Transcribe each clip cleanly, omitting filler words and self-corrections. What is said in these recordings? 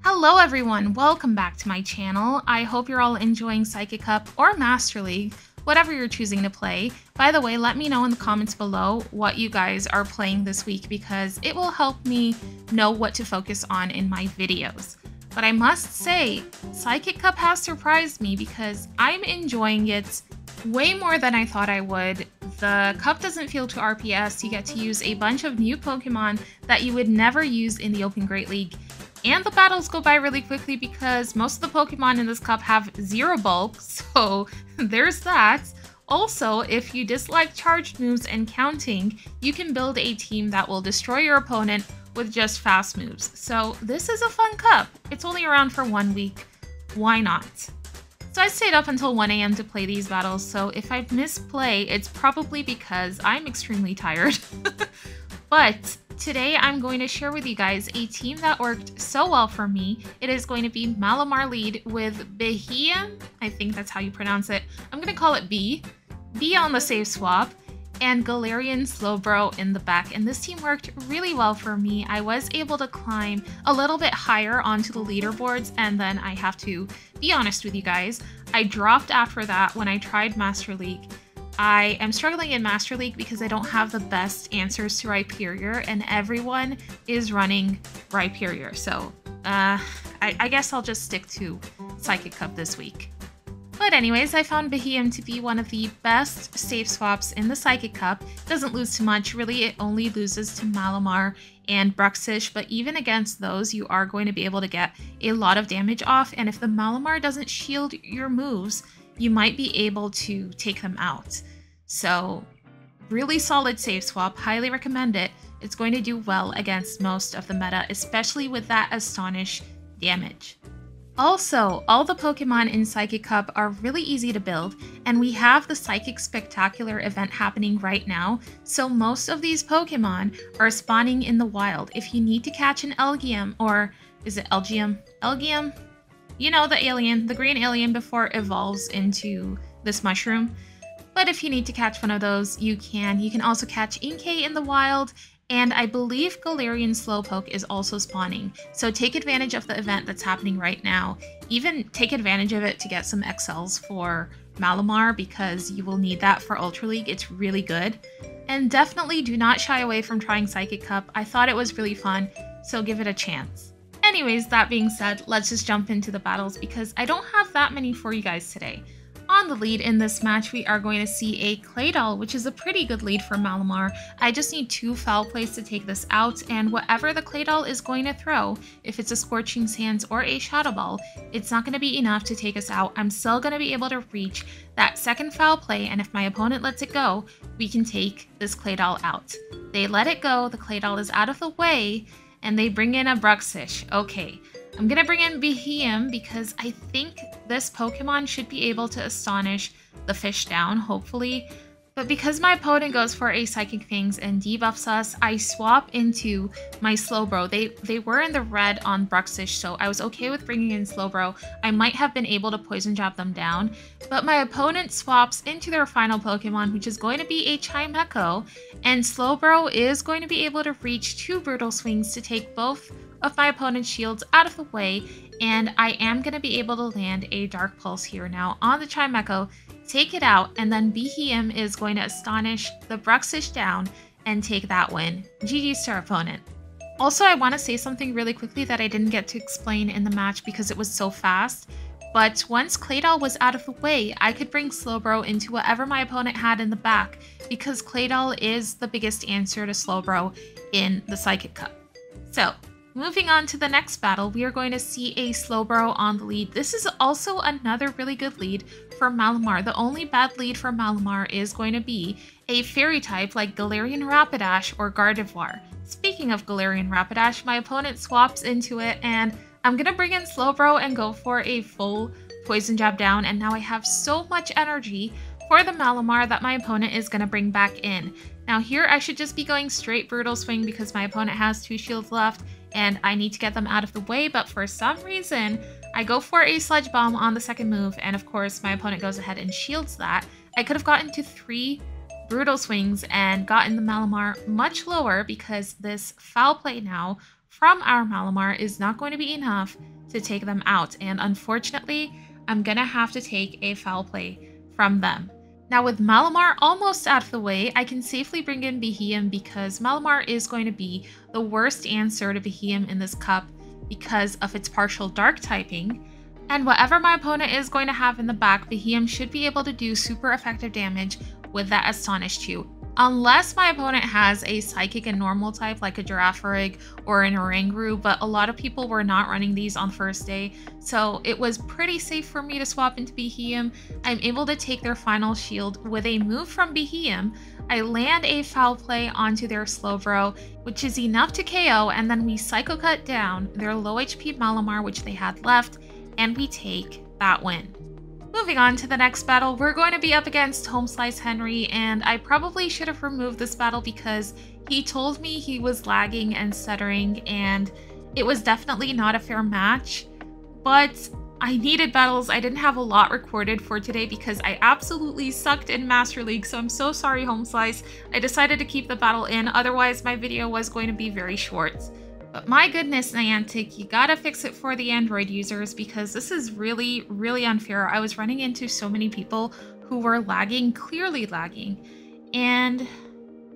Hello everyone, welcome back to my channel. I hope you're all enjoying Psychic Cup or Master League, whatever you're choosing to play. By the way, let me know in the comments below what you guys are playing this week because it will help me know what to focus on in my videos. But I must say, Psychic Cup has surprised me because I'm enjoying it way more than I thought I would. The cup doesn't feel too RPS, you get to use a bunch of new Pokemon that you would never use in the Open Great League. And the battles go by really quickly because most of the Pokemon in this cup have 0 bulk, so there's that. Also, if you dislike charged moves and counting, you can build a team that will destroy your opponent with just fast moves. So this is a fun cup. It's only around for 1 week. Why not? So I stayed up until 1 AM to play these battles, so if I misplay, it's probably because I'm extremely tired. But today I'm going to share with you guys a team that worked so well for me. It is going to be Malamar lead with Behiam, I think that's how you pronounce it. I'm going to call it B on the save swap, and Galarian Slowbro in the back. And this team worked really well for me. I was able to climb a little bit higher onto the leaderboards, and then I have to be honest with you guys, I dropped after that when I tried Master League. I am struggling in Master League because I don't have the best answers to Rhyperior, and everyone is running Rhyperior, so I guess I'll just stick to Psychic Cup this week. But anyways, I found Behiam to be one of the best save swaps in the Psychic Cup. Doesn't lose too much, really it only loses to Malamar and Bruxish, but even against those you are going to be able to get a lot of damage off, and if the Malamar doesn't shield your moves, you might be able to take them out. So really solid save swap, highly recommend it. It's going to do well against most of the meta, especially with that Astonish damage. Also, all the Pokemon in Psychic Cup are really easy to build, and we have the Psychic Spectacular event happening right now, so most of these Pokemon are spawning in the wild. If you need to catch an Elgyem, or is it Elgyem? Elgyem? You know, the alien, the green alien before it evolves into this mushroom. But if you need to catch one of those, you can. You can also catch Inkay in the wild, and I believe Galarian Slowpoke is also spawning. So take advantage of the event that's happening right now. Even take advantage of it to get some XLs for Malamar because you will need that for Ultra League. It's really good. And definitely do not shy away from trying Psychic Cup. I thought it was really fun, so give it a chance. Anyways, that being said, let's just jump into the battles because I don't have that many for you guys today. On the lead in this match, we are going to see a Claydol, which is a pretty good lead for Malamar. I just need 2 foul plays to take this out, and whatever the Claydol is going to throw, if it's a Scorching Sands or a Shadow Ball, it's not going to be enough to take us out. I'm still going to be able to reach that second foul play, and if my opponent lets it go, we can take this Claydol out. They let it go, the Claydol is out of the way, and they bring in a Bruxish. Okay, I'm gonna bring in Behiam because I think this Pokemon should be able to astonish the fish down, hopefully. But because my opponent goes for a Psychic Fangs and debuffs us, I swap into my Slowbro. They were in the red on Bruxish, so I was okay with bringing in Slowbro. I might have been able to Poison Jab them down, but my opponent swaps into their final Pokemon, which is going to be a Chimecho, and Slowbro is going to be able to reach 2 Brutal Swings to take both of my opponent's shields out of the way, and I am going to be able to land a Dark Pulse here now on the Chimecho, take it out, and then Behiam is going to astonish the Bruxish down and take that win. GG's to our opponent. Also, I want to say something really quickly that I didn't get to explain in the match because it was so fast, but once Claydol was out of the way, I could bring Slowbro into whatever my opponent had in the back because Claydol is the biggest answer to Slowbro in the Psychic Cup. So, moving on to the next battle, we are going to see a Slowbro on the lead. This is also another really good lead for Malamar. The only bad lead for Malamar is going to be a fairy type like Galarian Rapidash or Gardevoir. Speaking of Galarian Rapidash, my opponent swaps into it, and I'm going to bring in Slowbro and go for a full Poison Jab down, and now I have so much energy for the Malamar that my opponent is going to bring back in. Now here I should just be going straight Brutal Swing because my opponent has 2 shields left, and I need to get them out of the way, but for some reason, I go for a Sludge Bomb on the second move, and of course, my opponent goes ahead and shields that. I could have gotten to 3 Brutal Swings and gotten the Malamar much lower because this foul play now from our Malamar is not going to be enough to take them out. And unfortunately, I'm gonna have to take a foul play from them. Now with Malamar almost out of the way, I can safely bring in Beheeyem because Malamar is going to be the worst answer to Beheeyem in this cup because of its partial dark typing. And whatever my opponent is going to have in the back, Beheeyem should be able to do super effective damage with that Astonish Chew. Unless my opponent has a Psychic and Normal type like a Girafarig or an Oranguru, but a lot of people were not running these on first day, so it was pretty safe for me to swap into Beheeyem. I'm able to take their final shield with a move from Beheeyem. I land a foul play onto their Slowbro, which is enough to KO, and then we Psycho Cut down their low HP Malamar, which they had left, and we take that win. Moving on to the next battle, we're going to be up against Home Slice Henry, and I probably should have removed this battle because he told me he was lagging and stuttering, and it was definitely not a fair match. But I needed battles. I didn't have a lot recorded for today because I absolutely sucked in Master League, so I'm so sorry, Home Slice. I decided to keep the battle in, otherwise my video was going to be very short. But my goodness, Niantic, you gotta fix it for the Android users because this is really, really unfair. I was running into so many people who were lagging, clearly lagging. And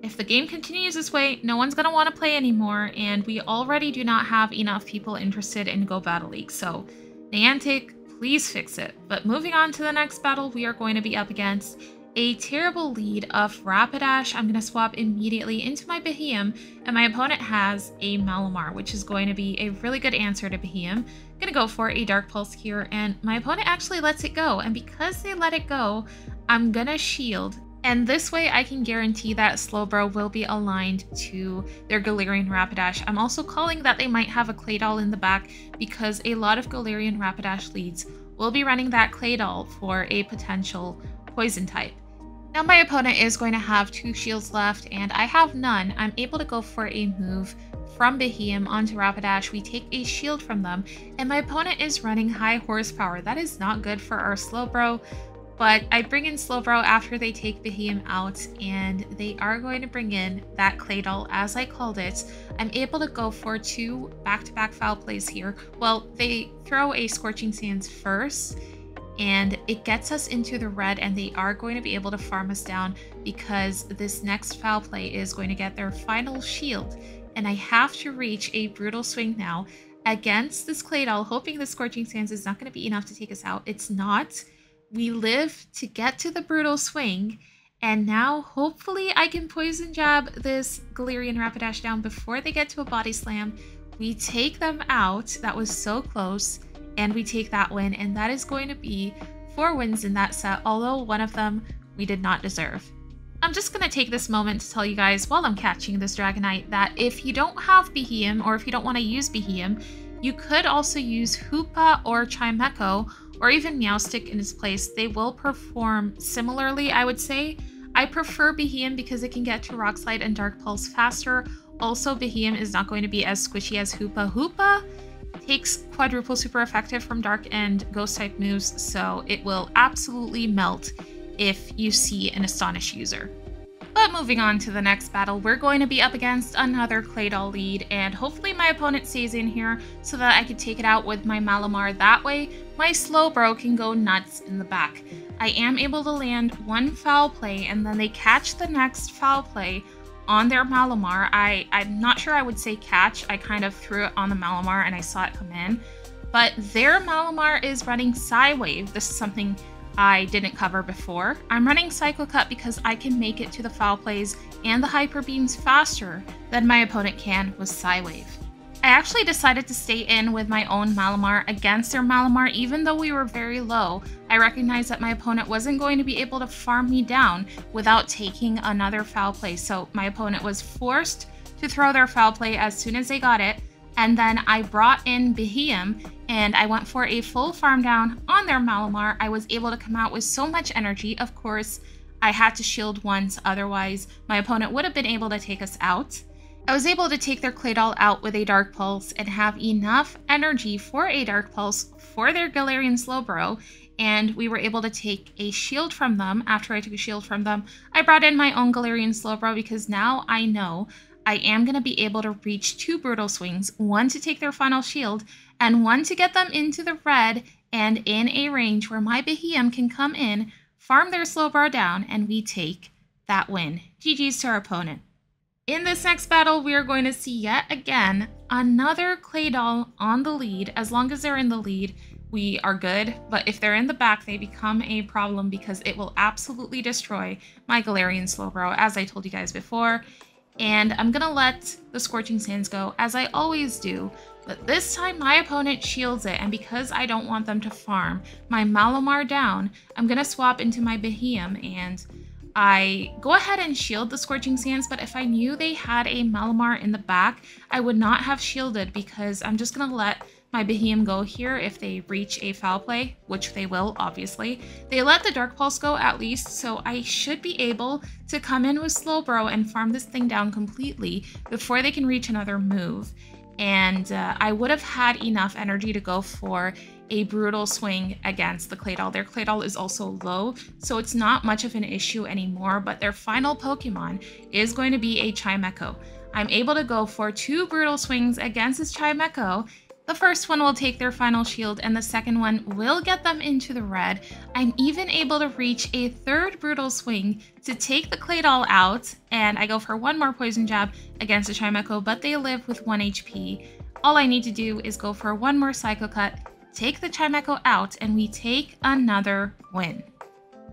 if the game continues this way, no one's gonna want to play anymore, and we already do not have enough people interested in Go Battle League. So Niantic, please fix it. But moving on to the next battle, we are going to be up against a terrible lead of Rapidash. I'm going to swap immediately into my Beheeyem, and my opponent has a Malamar, which is going to be a really good answer to Beheeyem. I'm going to go for a Dark Pulse here, and my opponent actually lets it go, and because they let it go, I'm going to shield. And this way I can guarantee that Slowbro will be aligned to their Galarian Rapidash. I'm also calling that they might have a Claydol in the back because a lot of Galarian Rapidash leads will be running that Claydol for a potential poison type. Now my opponent is going to have 2 shields left and I have none. I'm able to go for a move from Beheeyem onto Rapidash. We take a shield from them and my opponent is running high horsepower. That is not good for our Slowbro, but I bring in Slowbro after they take Beheeyem out and they are going to bring in that Claydol as I called it. I'm able to go for 2 back-to-back foul plays here. Well, they throw a Scorching Sands first, and it gets us into the red, and they are going to be able to farm us down because this next foul play is going to get their final shield. And I have to reach a Brutal Swing now against this Claydol, hoping the Scorching Sands is not going to be enough to take us out. It's not. We live to get to the Brutal Swing, and now hopefully I can Poison Jab this Galarian Rapidash down before they get to a Body Slam. We take them out. That was so close. And we take that win, and that is going to be 4 wins in that set, although one of them we did not deserve. I'm just going to take this moment to tell you guys while I'm catching this Dragonite that if you don't have Beheeyem, or if you don't want to use Beheeyem, you could also use Hoopa or Chimecho, or even Meowstic in its place. They will perform similarly, I would say. I prefer Beheeyem because it can get to Rock Slide and Dark Pulse faster. Also, Beheeyem is not going to be as squishy as Hoopa. Hoopa takes quadruple super effective from dark and ghost type moves, so it will absolutely melt if you see an Astonish user. But moving on to the next battle, we're going to be up against another Claydol lead, and hopefully my opponent stays in here so that I could take it out with my Malamar. That way, my Slowbro can go nuts in the back. I am able to land 1 foul play, and then they catch the next foul play on their Malamar. I'm not sure I would say catch. I kind of threw it on the Malamar and I saw it come in. But their Malamar is running Psywave. This is something I didn't cover before. I'm running Psycho Cut because I can make it to the foul plays and the Hyper Beams faster than my opponent can with Psywave. I actually decided to stay in with my own Malamar against their Malamar even though we were very low. I recognized that my opponent wasn't going to be able to farm me down without taking another foul play, so my opponent was forced to throw their foul play as soon as they got it, and then I brought in Beheeyem and I went for a full farm down on their Malamar. I was able to come out with so much energy. Of course, I had to shield once, otherwise my opponent would have been able to take us out. I was able to take their Claydol out with a Dark Pulse and have enough energy for a Dark Pulse for their Galarian Slowbro, and we were able to take a shield from them. After I took a shield from them, I brought in my own Galarian Slowbro because now I know I am going to be able to reach 2 Brutal Swings, 1 to take their final shield, and one to get them into the red and in a range where my Beheeyem can come in, farm their Slowbro down, and we take that win. GG's to our opponent. In this next battle, we are going to see yet again another Claydol on the lead. As long as they're in the lead, we are good, but if they're in the back, they become a problem because it will absolutely destroy my Galarian Slowbro, as I told you guys before. And I'm gonna let the Scorching Sands go, as I always do, but this time my opponent shields it, and because I don't want them to farm my Malamar down, I'm gonna swap into my Beheeyem, and I go ahead and shield the Scorching Sands, but if I knew they had a Malamar in the back, I would not have shielded because I'm just gonna let my Beheeyem go here if they reach a foul play, which they will, obviously. They let the Dark Pulse go at least, so I should be able to come in with Slowbro and farm this thing down completely before they can reach another move. And I would have had enough energy to go for a Brutal Swing against the Claydol. Their Claydol is also low, so it's not much of an issue anymore, but their final Pokemon is going to be a Chimecho. I'm able to go for 2 Brutal Swings against this Chimecho. The first one will take their final shield, and the second one will get them into the red. I'm even able to reach a 3rd Brutal Swing to take the Claydol out, and I go for 1 more Poison Jab against the Chimecho, but they live with 1 HP. All I need to do is go for 1 more Psycho Cut, take the Chimecho out, and we take another win.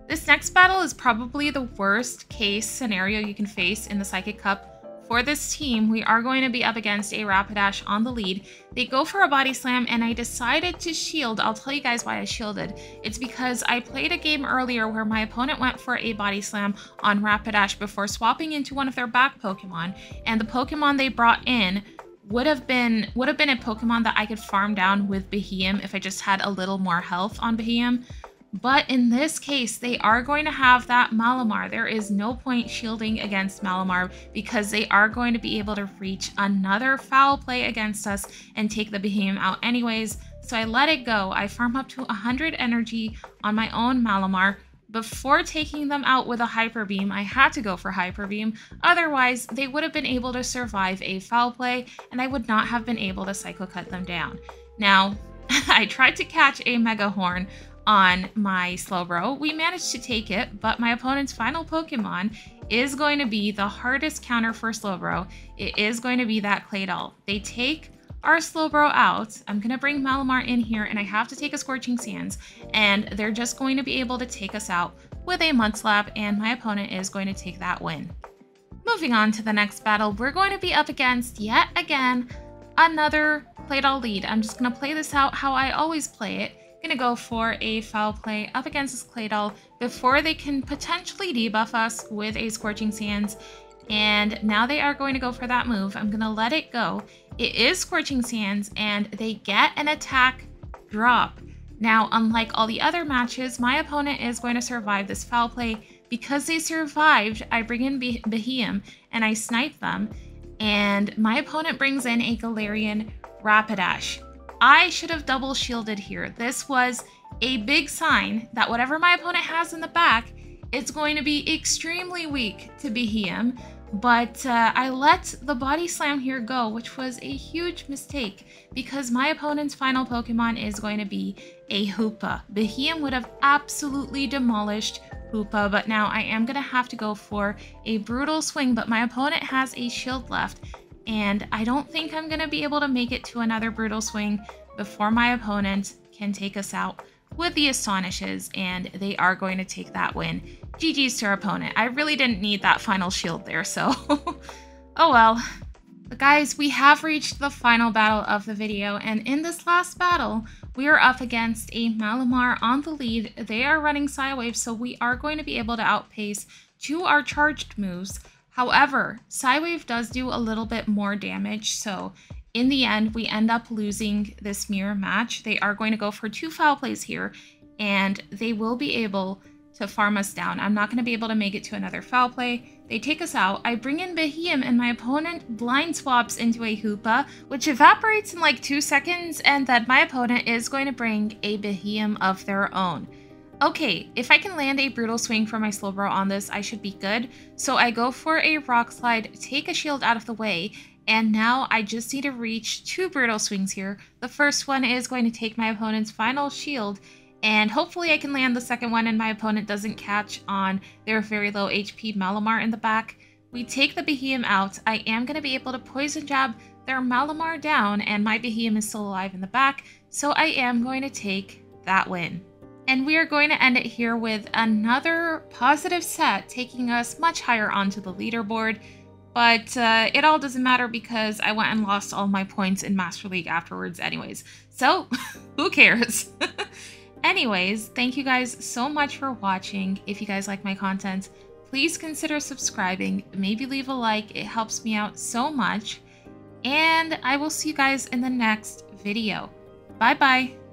This next battle is probably the worst case scenario you can face in the Psychic Cup. For this team, we are going to be up against a Rapidash on the lead. They go for a Body Slam, and I decided to shield. I'll tell you guys why I shielded. It's because I played a game earlier where my opponent went for a Body Slam on Rapidash before swapping into one of their back Pokemon, and the Pokemon they brought in would have been a Pokemon that I could farm down with Beheeyem if I just had a little more health on Beheeyem. But in this case, they are going to have that Malamar. There is no point shielding against Malamar because they are going to be able to reach another foul play against us and take the Beheeyem out anyways. So I let it go. I farm up to 100 energy on my own Malamar. Before taking them out with a Hyper Beam, I had to go for Hyper Beam. Otherwise, they would have been able to survive a foul play and I would not have been able to Psycho Cut them down. Now, I tried to catch a Mega Horn on my Slowbro. We managed to take it, but my opponent's final Pokemon is going to be the hardest counter for Slowbro. It is going to be that Claydol. They take our Slowbro out. I'm going to bring Malamar in here, and I have to take a Scorching Sands, and they're just going to be able to take us out with a Mudslap, and my opponent is going to take that win. Moving on to the next battle, we're going to be up against, yet again, another Claydol lead. I'm just going to play this out how I always play it. Gonna go for a foul play up against this Claydol before they can potentially debuff us with a Scorching Sands, and now they are going to go for that move. I'm gonna let it go. It is Scorching Sands, and they get an attack drop. Now, unlike all the other matches, my opponent is going to survive this foul play. Because they survived, I bring in Beheeyem and I snipe them, and my opponent brings in a Galarian Rapidash. I should have double shielded here. This was a big sign that whatever my opponent has in the back, it's going to be extremely weak to Beheeyem, but I let the Body Slam here go, which was a huge mistake because my opponent's final Pokemon is going to be a Hoopa. Beheeyem would have absolutely demolished Hoopa, but now I am going to have to go for a Brutal Swing, but my opponent has a shield left, and I don't think I'm going to be able to make it to another Brutal Swing before my opponent can take us out with the Astonishes, and they are going to take that win. GG's to our opponent. I really didn't need that final shield there, so oh well. But guys, we have reached the final battle of the video, and in this last battle, we are up against a Malamar on the lead. They are running Psywave, so we are going to be able to outpace to our charged moves. However, Psywave does do a little bit more damage, so in the end, we end up losing this mirror match. They are going to go for 2 foul plays here, and they will be able to farm us down. I'm not going to be able to make it to another foul play. They take us out. I bring in Beheeyem, and my opponent blind swaps into a Hoopa, which evaporates in like 2 seconds, and then my opponent is going to bring a Beheeyem of their own. Okay, if I can land a Brutal Swing for my Slowbro on this, I should be good. So I go for a Rock Slide, take a shield out of the way, And now I just need to reach 2 brutal swings here. The first one is going to take my opponent's final shield, and hopefully I can land the second one and my opponent doesn't catch on their very low HP Malamar in the back. We take the Behemoth out. I am going to be able to poison jab their Malamar down, and my Behemoth is still alive in the back, so I am going to take that win. And we are going to end it here with another positive set, taking us much higher onto the leaderboard. But it all doesn't matter because I went and lost all my points in Master League afterwards anyways. So, who cares? Anyways, thank you guys so much for watching. If you guys like my content, please consider subscribing. Maybe leave a like. It helps me out so much. And I will see you guys in the next video. Bye-bye.